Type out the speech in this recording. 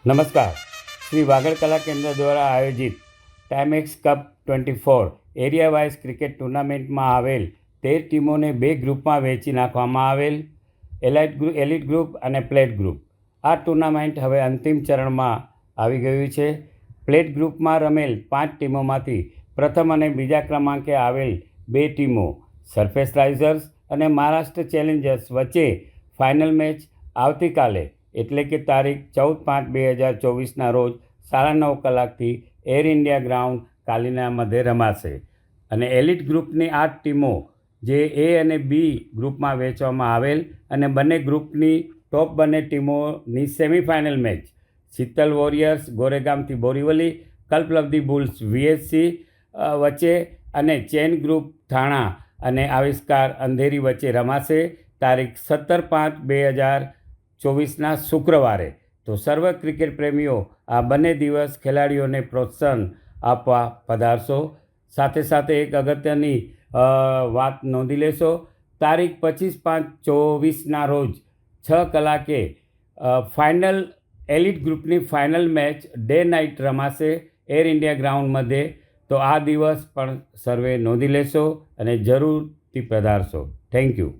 નમસ્કાર. શ્રી વાગડ કલા કેન્દ્ર દ્વારા આયોજિત Timex cup 24 area wise cricket ટુર્નામેન્ટમાં આવેલ 13 ટીમોને 2 ગ્રુપમાં વહેંચી નાખવામાં આવેલ. એલિટ ગ્રુપ અને પ્લેટ ગ્રુપ. આ ટુર્નામેન્ટ હવે અંતિમ ચરણમાં આવી ગયું છે. પ્લેટ ગ્રુપમાં રમેલ 5 ટીમોમાંથી પ્રથમ અને બીજા ક્રમાંકે આવેલ 2 ટીમો સરફેસ રાઇઝર્સ અને મહારાષ્ટ્ર ચેલેન્જર્સ વચ્ચે ફાઇનલ મેચ આવતીકાલે એટલે કે તારીખ 14/5/2024ના રોજ 9:30 કલાકથી એર ઇન્ડિયા ગ્રાઉન્ડ કાલીના મધ્યે રમાશે. અને એલિટ ગ્રુપની 8 ટીમો જે એ અને બી ગ્રુપમાં વહેંચવામાં આવેલ અને બંને ગ્રુપની ટોપ બંને ટીમોની સેમિફાઇનલ મેચ શીતલ વોરિયર્સ ગોરેગામથી બોરીવલી, કલ્પલબ્ધી બુલ્સ વીએસસી વચ્ચે અને ચેન ગ્રુપ થાણા અને આવિષ્કાર અંધેરી વચ્ચે રમાશે તારીખ 17/5/2024ના શુક્રવારે. તો સર્વ ક્રિકેટ પ્રેમીઓ આ બંને દિવસ ખેલાડીઓને પ્રોત્સાહન આપવા પધારશો. સાથે સાથે એક અગત્યની વાત નોંધી લેશો. તારીખ 25/5/24ના રોજ 6 કલાકે ફાઇનલ એલિટ ગ્રુપની ફાઇનલ મેચ ડે નાઇટ રમાશે એર ઇન્ડિયા ગ્રાઉન્ડ મધ્યે. તો આ દિવસ પણ સર્વે નોંધી લેશો અને જરૂરથી પધારશો. Thank you.